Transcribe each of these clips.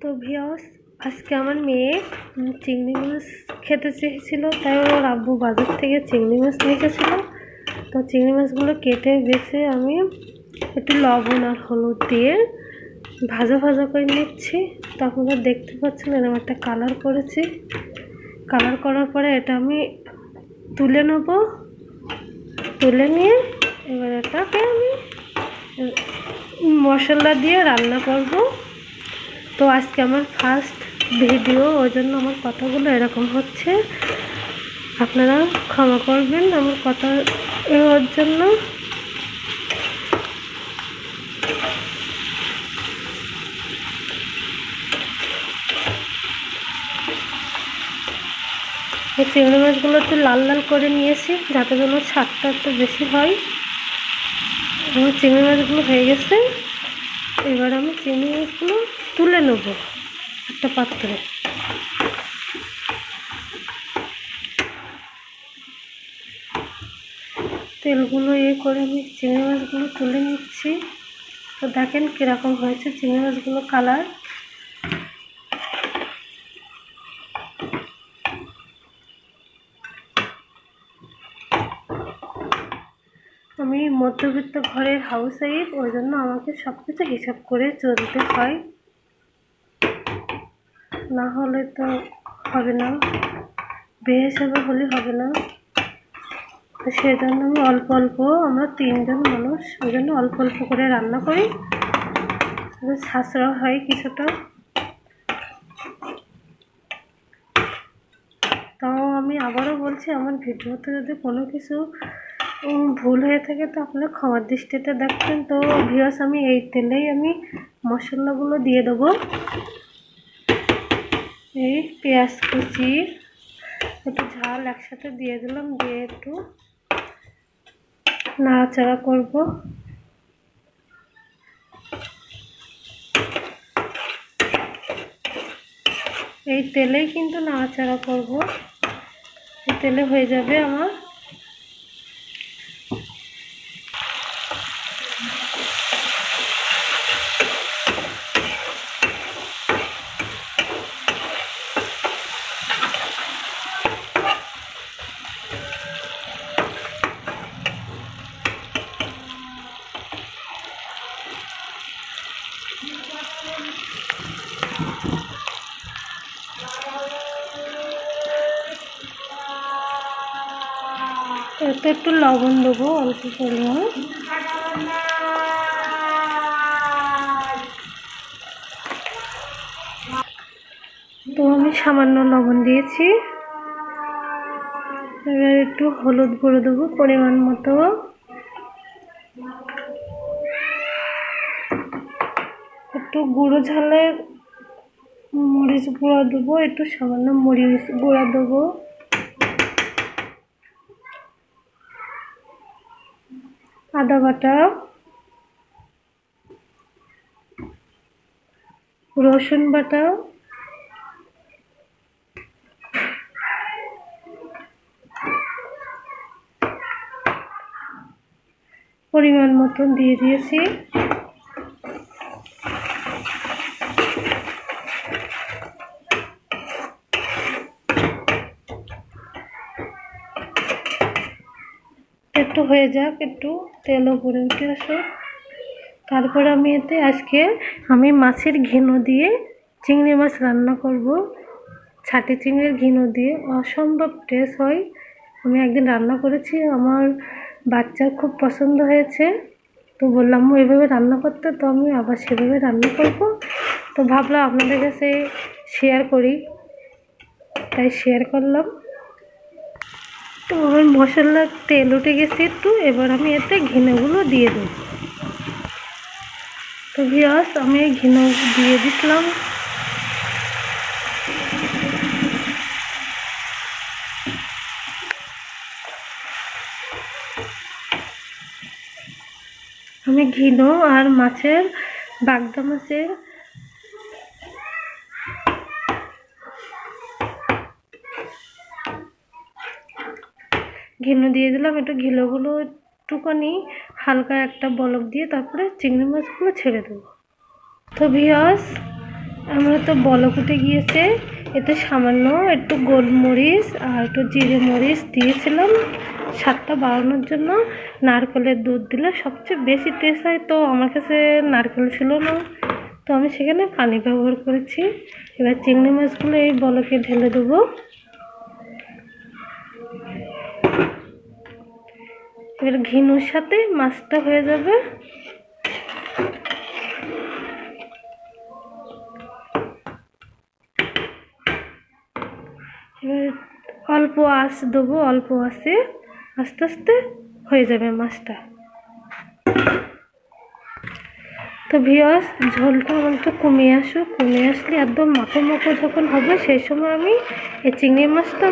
তো ভিউয়ার্স, আজকে আমার মেয়ে চিংড়ি মাছ খেতে চেয়েছিল, তাই ওর আব্বু বাজার থেকে চিংড়ি মাছ নিয়ে এসেছিল। তো চিংড়ি মাছগুলো কেটে বেছে আমি একটু লবণ আর হলুদ দিয়ে ভাজা ভাজা করে নিচ্ছি। তো আপনারা দেখতে পাচ্ছেন এরকম একটা কালার করেছি। কালার করার পরে এটা আমি তুলে নেব। তুলে নিয়ে এবার এটাকে আমি মশলা দিয়ে রান্না করব। তো আজকে আমার ফার্স্ট ভিডিও, ওই জন্য আমার কথাগুলো এরকম হচ্ছে, আপনারা ক্ষমা করবেন আমার কথা এর জন্য। এই চিংড়ি মাছগুলো একটু লাল লাল করে নিয়েছি যাতে যেন স্বাদটা একটু বেশি হয়। আমার চিংড়ি মাছগুলো হয়ে গেছে। এবার আমি চিংড়ি মাছগুলো তুলে নেব একটা পাত্রে। তেলগুলো করে আমি চিংড়ি মাছগুলো তুলে নিচ্ছি। তো দেখেন কীরকম হয়েছে চিংড়ি মাছগুলো কালার। আমি মধ্যবিত্ত ঘরের হাউস ওয়াইফ, ওই জন্য আমাকে সব কিছু হিসাব করে চলতে হয়, না হলে তো হবে না, বেহিসাবে হলে হবে না। তো সেই জন্য আমি অল্প অল্প, আমরা 3 জন মানুষ, ওই জন্য অল্প অল্প করে রান্না করি, সাশ্রয় হয় কিছুটা। তাও আমি আবারও বলছি, আমার ভিডিওতে যদি কোনো কিছু ভুল হয়ে থাকে তো আপনারা ক্ষমার দৃষ্টিতে দেখবেন। তো ভিউয়ার্স, আমি এই তেলেই আমি মশলাগুলো দিয়ে দেবো। এই পেঁয়াজ কুচি, একটু ঝাল একসাথে দিয়ে দিলাম, দিয়ে একটু নাড়াচাড়া করব। এই তেলেই কিন্তু নাড়াচাড়া করব, এই তেলে হয়ে যাবে আমার। এতে একটু লবণ দেবো অল্প পরিমাণ। তো আমি সামান্য লবণ দিয়েছি। এবার একটু হলুদ গুঁড়ো দেবো পরিমাণ মতো। একটু গুঁড়ো ঝালের মরিচ গুঁড়া দেবো, একটু সামান্য মরিচ গুঁড়া দেবো। আদা বাটা, রসুন বাটা, পরিমাণ মতন দিয়ে দিয়েছি। একটু হয়ে যাক, একটু তেল উপরে উঠে আসুক, তারপরে আমি এতে আজকে আমি মাছের ঘিনো দিয়ে চিংড়ি মাছ রান্না করব। ছাটি চিংড়ির ঘিনো দিয়ে অসম্ভব টেস্ট হয়। আমি একদিন রান্না করেছি, আমার বাচ্চার খুব পছন্দ হয়েছে। তো বললাম এভাবে রান্না করতে, তো আমি আবার সেভাবে রান্না করব। তো ভাবলাম আপনাদের কাছে শেয়ার করি, তাই শেয়ার করলাম। তো আমার মশলার তেল উঠে গেছে একটু, এবার আমি এতে ঘিনোগুলো দিয়ে দেব। তো ভিউয়ার্স, আমি এই ঘিনো দিয়ে দিলাম। আমি ঘিনো আর মাছের বাগদা মাছের ঘিনো দিয়ে দিলাম। একটু ঘিনোগুলো একটুখানি হালকা একটা বলক দিয়ে তারপরে চিংড়ি মাছগুলো ছেড়ে দেবো। তো ভিউয়ার্স, আমরা তো বলকুটে গিয়েছে, এতে সামান্য একটু গোলমরিচ আর একটু জিরে মরিচ দিয়েছিলাম স্বাদটা বাড়ানোর জন্য। নারকেলের দুধ দিলে সবচেয়ে বেশি টেস্ট হয়, তো আমার কাছে নারকেল ছিল না, তো আমি সেখানে পানি ব্যবহার করেছি। এবার চিংড়ি মাছগুলো এই বলকে ঢেলে দেবো। এবার ঘিনুর সাথে মাছটা হয়ে যাবে। এবার অল্প আঁচ দেবো, অল্প আঁচে আস্তে আস্তে হয়ে যাবে মাছটা। তো ভিউয়ার্স, ঝোলটা আমার একটু কমিয়ে আসলে একদম মাখো মাখো যখন হবে সেই সময় আমি এই চিংড়ি মাছটা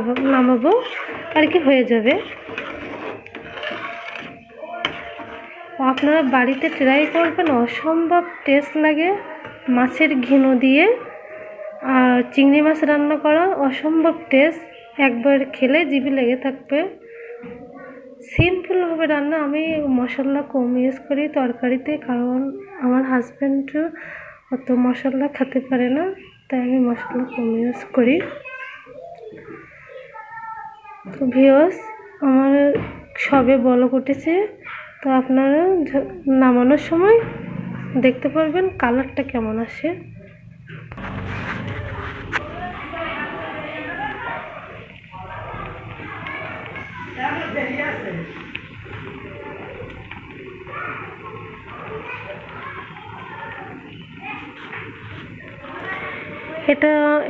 আমার নামাবো আর কি, হয়ে যাবে। আপনারা বাড়িতে ট্রাই করবেন, অসম্ভব টেস্ট লাগে মাছের ঘিনো দিয়ে আর চিংড়ি মাছ রান্না করা, অসম্ভব টেস্ট। একবার খেলে জিভে লেগে থাকবে। সিম্পলভাবে রান্না, আমি মশলা কম ইউজ করি তরকারিতে, কারণ আমার হাজব্যান্ডও অত মশলা খেতে পারে না, তাই আমি মশলা কম ইউজ করি। তো ভিউয়ার্স, আমার সবে বলক উঠেছে, তো আপনারা নামানোর সময় দেখতে পারবেন কালারটা কেমন আসে।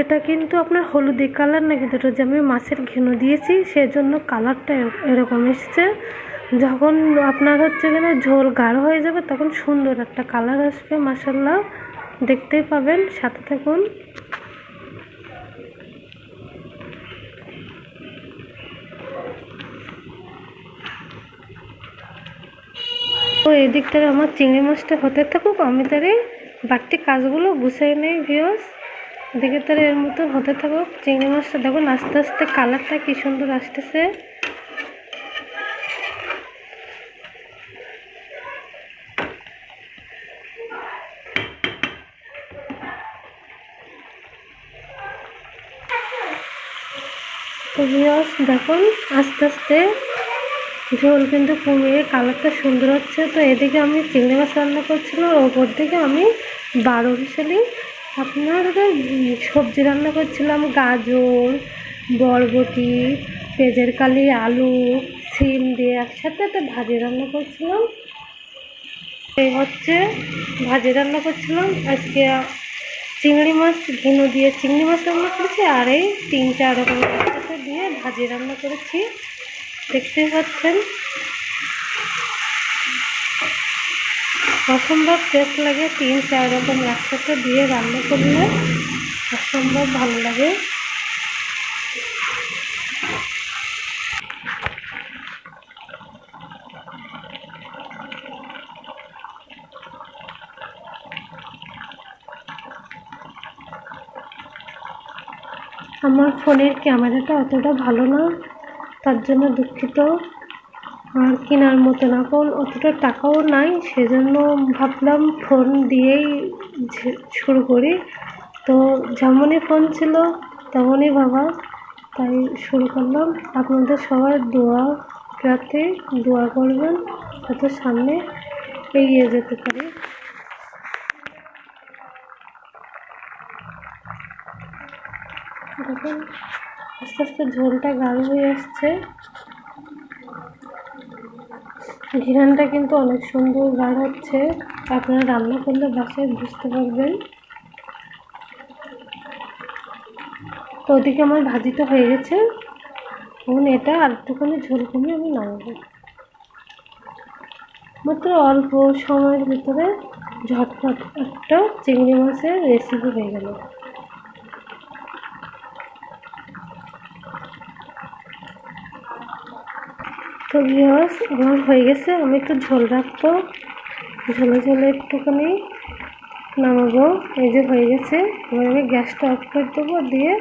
এটা কিন্তু আপনার হলুদি কালার না, কিন্তু এটা যে আমি মাছের ঘেনো দিয়েছি সেজন্য কালারটা এরকম এসছে। যখন আপনার হচ্ছে কিনা ঝোল গাঢ় হয়ে যাবে তখন সুন্দর একটা কালার আসবে, মাশাআল্লাহ দেখতেই পাবেন, সাথে থাকুন। তো এদিক থেকে আমার চিংড়ি মাছটা হতে থাকুক, আমি তারে বাড়তি কাজগুলো গুছিয়ে নেই ভিউয়ার্স। এদিকে তার এর মতো হতে থাকুক। চিংড়ি মাছটা দেখুন আস্তে আস্তে কালারটা কি সুন্দর আসতেছে। তো ভিউয়ার্স দেখুন আস্তে আস্তে ঝোল কিন্তু কমিয়ে কালারটা সুন্দর হচ্ছে। তো এদিকে আমি চিংড়ি মাছ রান্না করছিলাম, ওপর দিকে আমি 12 মিশালি আপনার সবজি রান্না করছিলাম, গাজর, বরবটি, পেঁয়াজের কালি, আলু, সিম দিয়ে একসাথে একটা ভাজি রান্না করছিলাম। এই হচ্ছে ভাজি রান্না করছিলাম আজকে। চিংড়ি মাছ ঘিনো দিয়ে চিংড়ি মাছ রান্না করেছি, আর এই 3-4 রকমের একসাথে দিয়ে ভাজি রান্না করেছি, দেখতেই পাচ্ছেন। অসম্ভব টেস্ট লাগে, 3-4 রকম একসাথে দিয়ে রান্না করলে অসম্ভব ভালো লাগে। আমার ফোনের ক্যামেরাটা অতটা ভালো না, তার জন্য দুঃখিত। আর কেনার মতো না, কারণ অতটা টাকাও নাই, সেজন্য ভাবলাম ফোন দিয়েই শুরু করি। তো যেমনই ফোন ছিল তেমনই ভাবা, তাই শুরু করলাম। আপনাদের সবার যাতে দোয়া করবেন যাতে সামনে এগিয়ে যেতে পারি। দেখুন আস্তে আস্তে ঝোলটা গাঢ় হয়ে আসছে, ঘিরানটা কিন্তু অনেক সুন্দর গাঢ় হচ্ছে, আপনারা রান্না করলে বাসায় বুঝতে পারবেন। তো ওদিকে আমার ভাজিটা হয়ে গেছে, এখন এটা আর একটুখানি ঝোল কমিয়ে আমি নামাবো। মাত্র অল্প সময়ের ভিতরে ঝটপট একটা চিংড়ি মাছের রেসিপি হয়ে গেল। তো ভিউয়ার্স, আমার হয়ে গেছে, আমি একটু ঝোল রাখবো, ঝোলে ঝোলে একটুখানি নামাবো। এই যে হয়ে গেছে, এবার আমি গ্যাসটা অফ করে দেবো, দিয়ে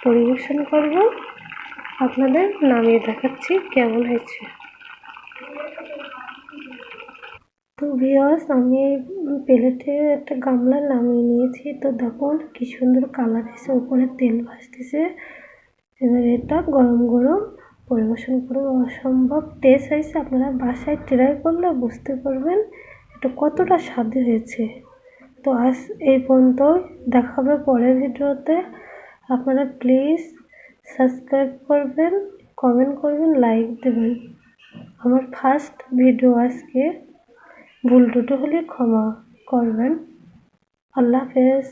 পরিবেশন করব। আপনাদের নামিয়ে দেখাচ্ছি কেমন হয়েছে। তো ভিউয়ার্স, আমি প্লেটে একটা গামলা নামিয়ে নিয়েছি। তো দেখুন কি সুন্দর কালার এসে, উপরে তেল ভাসতেছে। এবার এটা গরম গরম পরিবেশন করবো। অসম্ভব টেস্ট হয়েছে, আপনারা বাসায় ট্রাই করলে বুঝতে পারবেন এটা কতটা স্বাদে হয়েছে। তো আজ এই পর্যন্ত, দেখা হবে পরের ভিডিওতে। আপনারা প্লিজ সাবস্ক্রাইব করবেন, কমেন্ট করবেন, লাইক দেবেন। আমার ফার্স্ট ভিডিও আজকে, ভুল ত্রুটি হলে ক্ষমা করবেন। আল্লাহ হাফেজ।